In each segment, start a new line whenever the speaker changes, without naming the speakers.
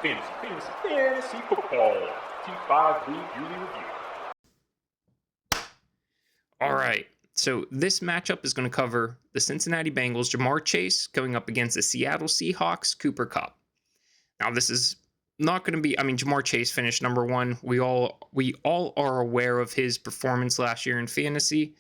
Fantasy football. T5 League Yearly Review.
All right, so this matchup is going to cover the Cincinnati Bengals, Ja'Marr Chase, going up against the Seattle Seahawks, Cooper Kupp. Now, this is not going to be, Ja'Marr Chase finished number one. We all are aware of his performance last year in fantasy,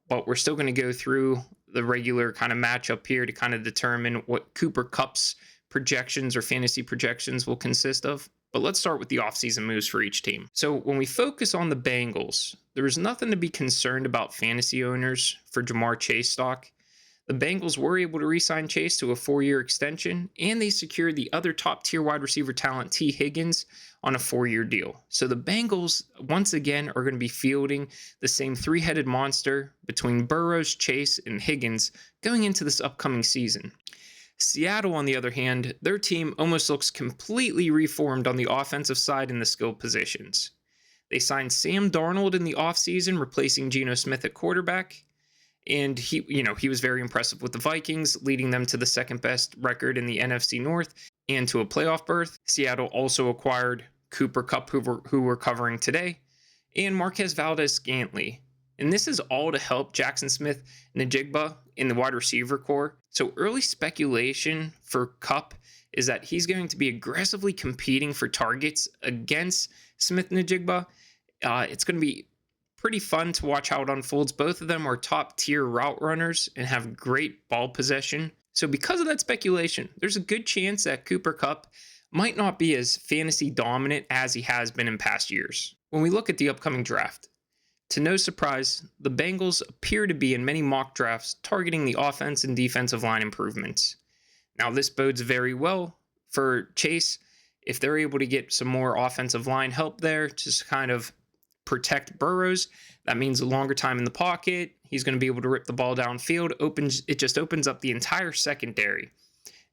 but we're still going to go through the regular kind of matchup here to kind of determine what Cooper Kupp's projections or fantasy projections will consist of. But let's start with the offseason moves for each team. So when we focus on the Bengals, there's nothing to be concerned about fantasy owners for Ja'Marr Chase stock. The Bengals were able to re-sign Chase to a 4-year extension, and they secured the other top-tier wide receiver talent, T. Higgins, on a 4-year deal. So the Bengals, once again, are going to be fielding the same three-headed monster between Burrows, Chase, and Higgins going into this upcoming season. Seattle, on the other hand, their team almost looks completely reformed on the offensive side in the skill positions. They signed Sam Darnold in the offseason, replacing Geno Smith at quarterback. And he was very impressive with the Vikings, leading them to the second best record in the NFC North and to a playoff berth. Seattle also acquired Cooper Kupp, who we're covering today, and Marquez Valdes-Scantling. And this is all to help Jackson Smith-Njigba in the wide receiver core. So early speculation for Kupp is that he's going to be aggressively competing for targets against Smith-Njigba. It's going to be pretty fun to watch how it unfolds. Both of them are top tier route runners and have great ball possession. So because of that speculation, there's a good chance that Cooper Kupp might not be as fantasy dominant as he has been in past years. When we look at the upcoming draft, to no surprise, the Bengals appear to be in many mock drafts targeting the offense and defensive line improvements. Now, this bodes very well for Chase if they're able to get some more offensive line help there to kind of protect Burrows. That means a longer time in the pocket. He's going to be able to rip the ball downfield. It just opens up the entire secondary.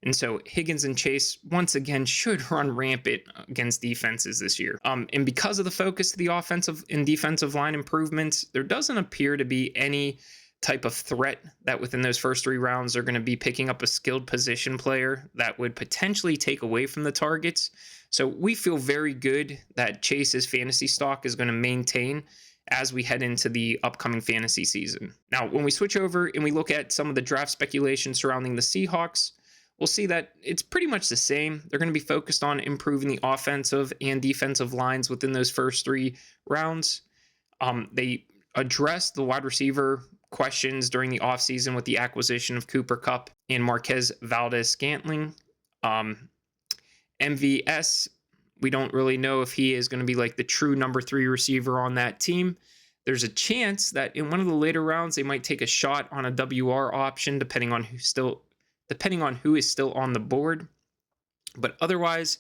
And so Higgins and Chase, once again, should run rampant against defenses this year. And because of the focus of the offensive and defensive line improvements, there doesn't appear to be any type of threat that within those first 3 rounds they're going to be picking up a skilled position player that would potentially take away from the targets. So we feel very good that Chase's fantasy stock is going to maintain as we head into the upcoming fantasy season. Now, when we switch over and we look at some of the draft speculation surrounding the Seahawks, we'll see that it's pretty much the same. They're going to be focused on improving the offensive and defensive lines within those first 3 rounds. They addressed the wide receiver questions during the offseason with the acquisition of Cooper Kupp and Marquez Valdes-Scantling. MVS, we don't really know if he is going to be like the true number 3 receiver on that team. There's a chance that in one of the later rounds, they might take a shot on a WR option, depending on who is still on the board. But otherwise,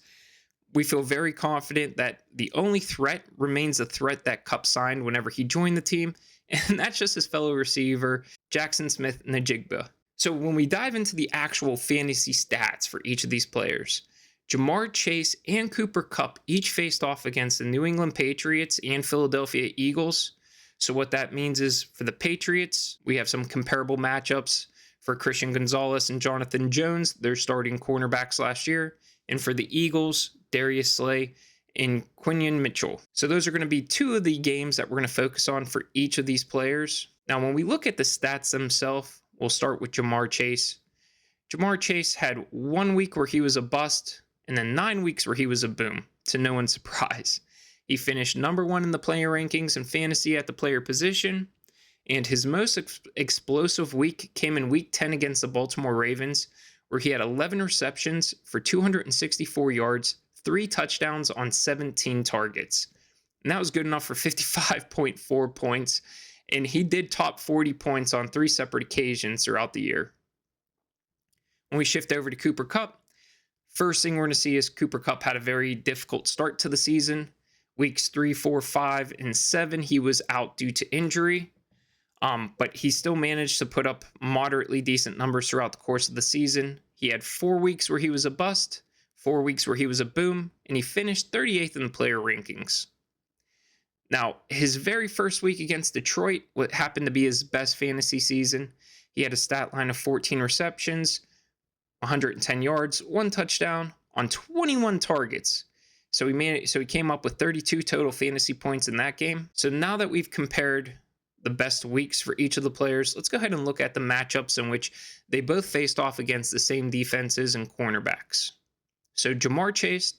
we feel very confident that the only threat remains the threat that Kupp signed whenever he joined the team, and that's just his fellow receiver, Jackson Smith-Njigba. So when we dive into the actual fantasy stats for each of these players, Ja'Marr Chase and Cooper Kupp each faced off against the New England Patriots and Philadelphia Eagles. So what that means is for the Patriots, we have some comparable matchups for Christian Gonzalez and Jonathan Jones, their starting cornerbacks last year. And for the Eagles, Darius Slay and Quinyon Mitchell. So those are going to be 2 of the games that we're going to focus on for each of these players. Now, when we look at the stats themselves, we'll start with Ja'Marr Chase. Ja'Marr Chase had 1 week where he was a bust, and then 9 weeks where he was a boom, to no one's surprise. He finished number 1 in the player rankings and fantasy at the player position, and his most explosive week came in week 10 against the Baltimore Ravens, where he had 11 receptions for 264 yards, 3 touchdowns on 17 targets. And that was good enough for 55.4 points, and he did top 40 points on 3 separate occasions throughout the year. When we shift over to Cooper Kupp, first thing we're going to see is Cooper Kupp had a very difficult start to the season. Weeks 3, 4, 5, and 7, he was out due to injury. But he still managed to put up moderately decent numbers throughout the course of the season. He had 4 weeks where he was a bust, 4 weeks where he was a boom, and he finished 38th in the player rankings. Now, his very first week against Detroit, what happened to be his best fantasy season, he had a stat line of 14 receptions, 110 yards, 1 touchdown, on 21 targets. So he came up with 32 total fantasy points in that game. So now that we've compared the best weeks for each of the players, let's go ahead and look at the matchups in which they both faced off against the same defenses and cornerbacks. So Jamar Chase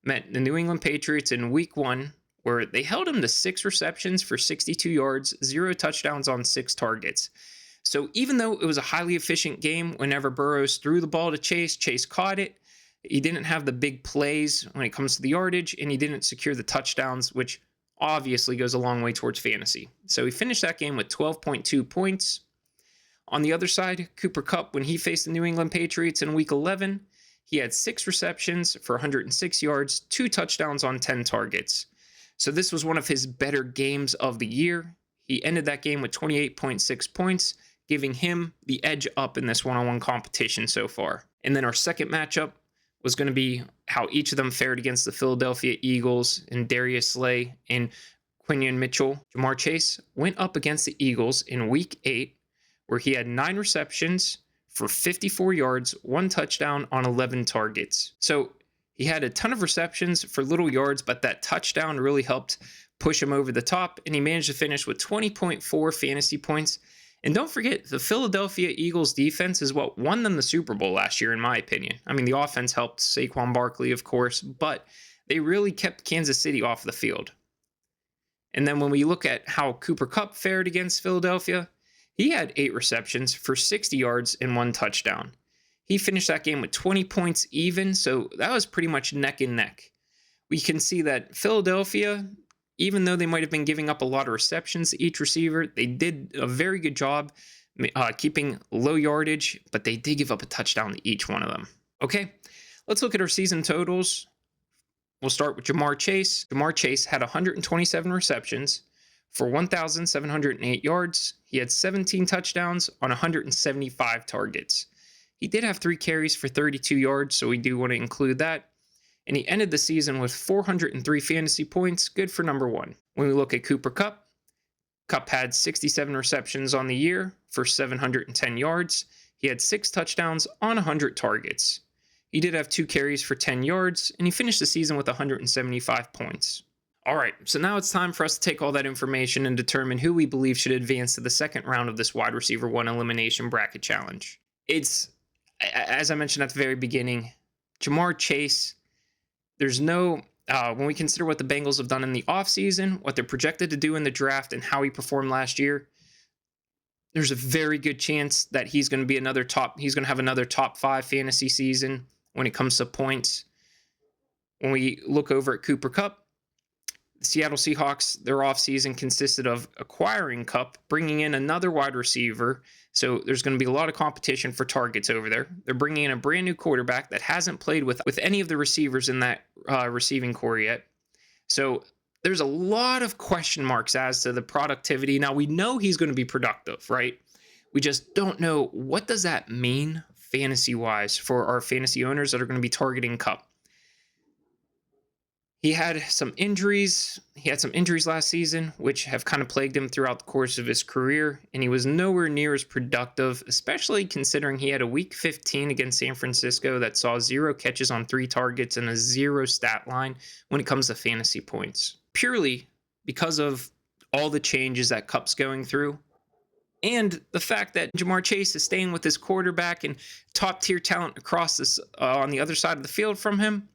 met the New England Patriots in week 1, where they held him to 6 receptions for 62 yards, 0 touchdowns on 6 targets. So even though it was a highly efficient game, whenever Burrows threw the ball to Chase, Chase caught it. He didn't have the big plays when it comes to the yardage, and he didn't secure the touchdowns, which obviously goes a long way towards fantasy. So he finished that game with 12.2 points. On the other side, Cooper Kupp, when he faced the New England Patriots in week 11, he had 6 receptions for 106 yards, 2 touchdowns on 10 targets. So this was one of his better games of the year. He ended that game with 28.6 points, giving him the edge up in this one-on-one competition so far. And then our second matchup was going to be how each of them fared against the Philadelphia Eagles and Darius Slay and Quinion Mitchell. Jamar Chase went up against the Eagles in week 8, where he had 9 receptions for 54 yards, 1 touchdown on 11 targets. So he had a ton of receptions for little yards, but that touchdown really helped push him over the top, and he managed to finish with 20.4 fantasy points. And don't forget, the Philadelphia Eagles defense is what won them the Super Bowl last year, in my opinion. I mean, the offense helped Saquon Barkley, of course, but they really kept Kansas City off the field. And then when we look at how Cooper Kupp fared against Philadelphia, he had 8 receptions for 60 yards and 1 touchdown. He finished that game with 20 points even, so that was pretty much neck and neck. We can see that Philadelphia, even though they might have been giving up a lot of receptions to each receiver, they did a very good job keeping low yardage, but they did give up a touchdown to each one of them. Okay, let's look at our season totals. We'll start with Jamar Chase. Jamar Chase had 127 receptions for 1,708 yards. He had 17 touchdowns on 175 targets. He did have 3 carries for 32 yards, so we do want to include that. And he ended the season with 403 fantasy points, good for number 1. When we look at Cooper Kupp, Kupp had 67 receptions on the year for 710 yards. He had 6 touchdowns on 100 targets. He did have 2 carries for 10 yards, and he finished the season with 175 points. All right, so now it's time for us to take all that information and determine who we believe should advance to the second round of this wide receiver 1 elimination bracket challenge. It's, as I mentioned at the very beginning, Jamar Chase. There's no, when we consider what the Bengals have done in the offseason, what they're projected to do in the draft, and how he performed last year, there's a very good chance that he's going to have another top 5 fantasy season when it comes to points. When we look over at Cooper Kupp, the Seattle Seahawks, their offseason consisted of acquiring Kupp, bringing in another wide receiver. So there's going to be a lot of competition for targets over there. They're bringing in a brand new quarterback that hasn't played with any of the receivers in that receiving core yet. So there's a lot of question marks as to the productivity. Now, we know he's going to be productive, right? We just don't know, what does that mean fantasy-wise for our fantasy owners that are going to be targeting Kupp? He had some injuries. He had some injuries last season, which have kind of plagued him throughout the course of his career, and he was nowhere near as productive, especially considering he had a Week 15 against San Francisco that saw 0 catches on 3 targets and a 0 stat line when it comes to fantasy points, purely because of all the changes that Kupp's going through, and the fact that Jamar Chase is staying with his quarterback and top-tier talent across this on the other side of the field from him.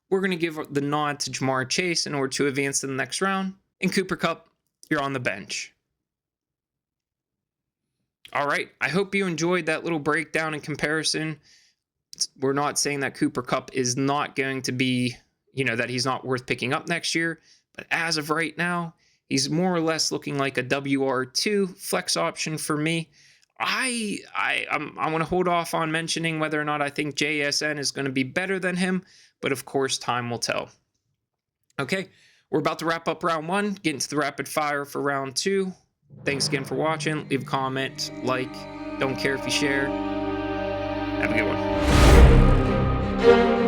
We're going to give the nod to Jamar Chase in order to advance to the next round. And Cooper Kupp, you're on the bench. All right. I hope you enjoyed that little breakdown and comparison. We're not saying that Cooper Kupp is not going to be, that he's not worth picking up next year. But as of right now, he's more or less looking like a WR2 flex option for me. I want to hold off on mentioning whether or not I think JSN is going to be better than him. But of course, time will tell. Okay, we're about to wrap up round 1, get into the rapid fire for round 2. Thanks again for watching. Leave a comment, like, don't care if you share. Have a good one.